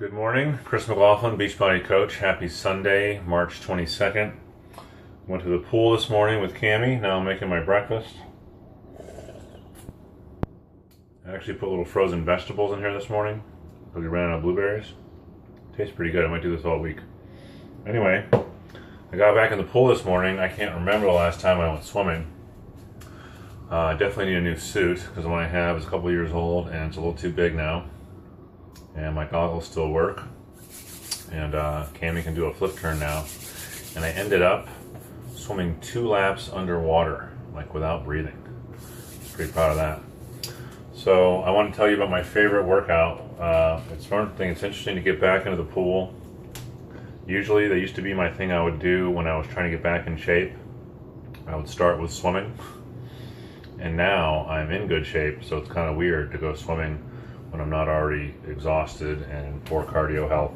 Good morning, Chris McLaughlin, Beachbody coach. Happy Sunday, March 22nd. Went to the pool this morning with Cammie. Now I'm making my breakfast. I actually put little frozen vegetables in here this morning because we ran out of blueberries. Tastes pretty good. I might do this all week. Anyway, I got back in the pool this morning. I can't remember the last time I went swimming. I definitely need a new suit because the one I have is a couple years old and it's a little too big now. And my goggles still work, and Cammie can do a flip turn now. And I ended up swimming 2 laps underwater, like without breathing. Pretty proud of that. So I want to tell you about my favorite workout. It's one thing. It's interesting to get back into the pool. Usually, that used to be my thing I would do when I was trying to get back in shape. I would start with swimming, and now I'm in good shape, so it's kind of weird to go swimming when I'm not already exhausted and poor cardio health.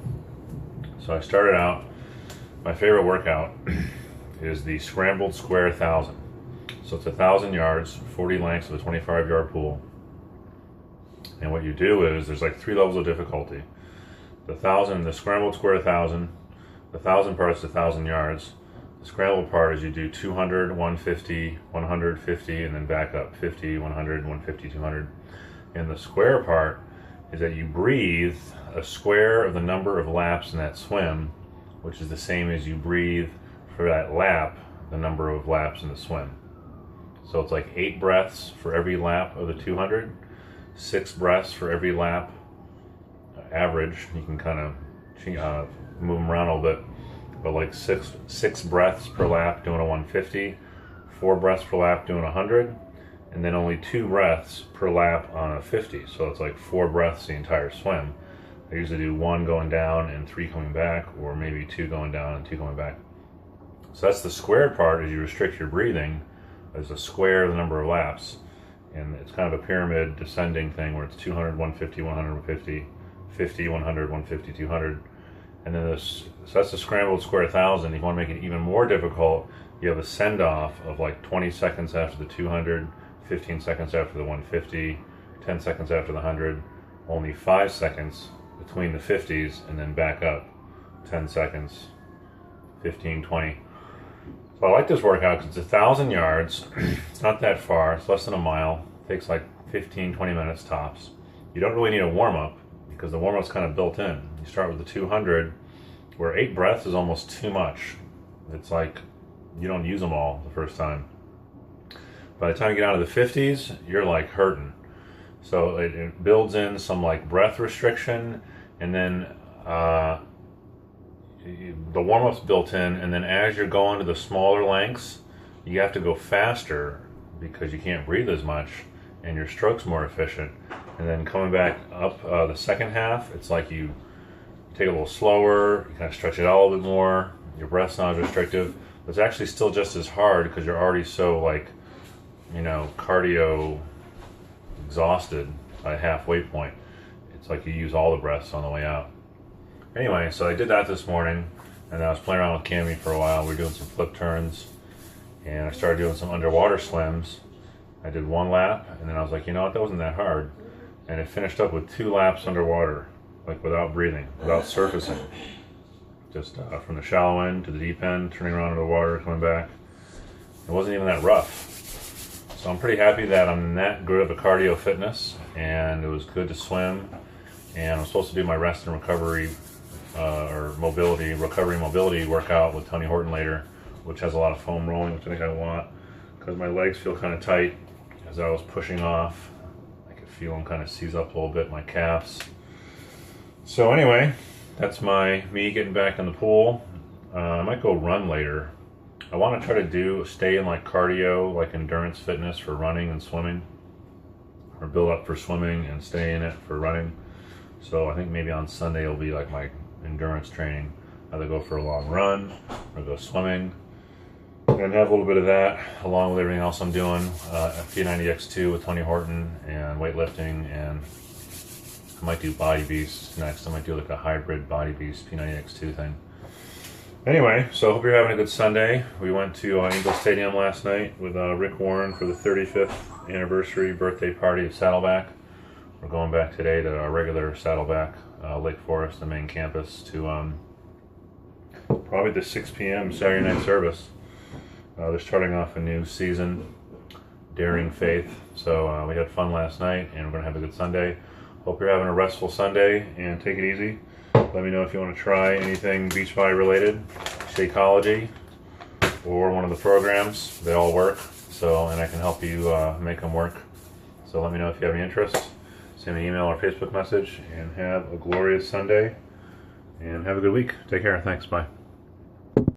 So I started out, my favorite workout is the Scrambled Square 1000. So it's 1,000 yards, 40 lengths of a 25-yard pool. And what you do is, there's like 3 levels of difficulty. The Scrambled Square 1000, the 1,000 part is 1,000 yards. The scrambled part is you do 200, 150, 150, and then back up 50, 100, 150, 200. And the square part is that you breathe a square of the number of laps in that swim, which is the same as you breathe for that lap, the number of laps in the swim. So it's like 8 breaths for every lap of the 200, 6 breaths for every lap, average. You can kind of move them around a little bit, but like six breaths per lap doing a 150, 4 breaths per lap doing 100, and then only 2 breaths per lap on a 50. So it's like 4 breaths the entire swim. I usually do 1 going down and 3 coming back, or maybe 2 going down and 2 coming back. So that's the squared part. As you restrict your breathing, there's a square of the number of laps, and it's kind of a pyramid descending thing where it's 200, 150, 100, 150, 50, 100, 150, 200. And then so that's the Scrambled Square 1000. If you want to make it even more difficult, you have a send-off of like 20 seconds after the 200, 15 seconds after the 150, 10 seconds after the 100, only 5 seconds between the 50s, and then back up 10 seconds, 15, 20. So I like this workout because it's 1,000 yards. It's not that far. It's less than a mile. It takes like 15, 20 minutes tops. You don't really need a warm-up because the warm-up's kind of built in. You start with the 200, where 8 breaths is almost too much. It's like you don't use them all the first time. By the time you get out of the 50s, you're like hurting. So it builds in some like breath restriction, and then the warm-up's built in, and then as you're going to the smaller lengths, you have to go faster because you can't breathe as much, and your stroke's more efficient. And then coming back up the second half, it's like you take it a little slower, you kind of stretch it out a little bit more, your breath's not as restrictive, but it's actually still just as hard because you're already so like, cardio exhausted by halfway point. It's like you use all the breaths on the way out. Anyway, so I did that this morning, and I was playing around with Cammie for a while. We were doing some flip turns, and I started doing some underwater swims. I did 1 lap, and then I was like, you know what, that wasn't that hard. And it finished up with 2 laps underwater, like without breathing, without surfacing. Just from the shallow end to the deep end, turning around into the water, coming back. It wasn't even that rough. So I'm pretty happy that I'm in that good of a cardio fitness, and it was good to swim. And I'm supposed to do my rest and recovery mobility workout with Tony Horton later, which has a lot of foam rolling, which I think I want, because my legs feel kind of tight as I was pushing off. I could feel them kind of seize up a little bit, my calves. So anyway, that's me getting back in the pool. I might go run later. I want to try to stay in like cardio, like endurance fitness for running and swimming, or build up for swimming and stay in it for running. So I think maybe on Sunday it'll be like my endurance training. Either go for a long run or go swimming. And have a little bit of that along with everything else I'm doing. P90X2 with Tony Horton and weightlifting, and I might do Body Beast next. I might do like a hybrid Body Beast P90X2 thing. Anyway, so I hope you're having a good Sunday. We went to Angel Stadium last night with Rick Warren for the 35th anniversary birthday party of Saddleback. we're going back today to our regular Saddleback Lake Forest, the main campus, to probably the 6 p.m. Saturday night service. They're starting off a new season, Daring Faith. So we had fun last night, and we're going to have a good Sunday. Hope you're having a restful Sunday, and take it easy. Let me know if you want to try anything Beachbody related, Shakeology, or one of the programs. They all work, so, and I can help you make them work. So let me know if you have any interest. Send me an email or Facebook message, and have a glorious Sunday, and have a good week. Take care. Thanks. Bye.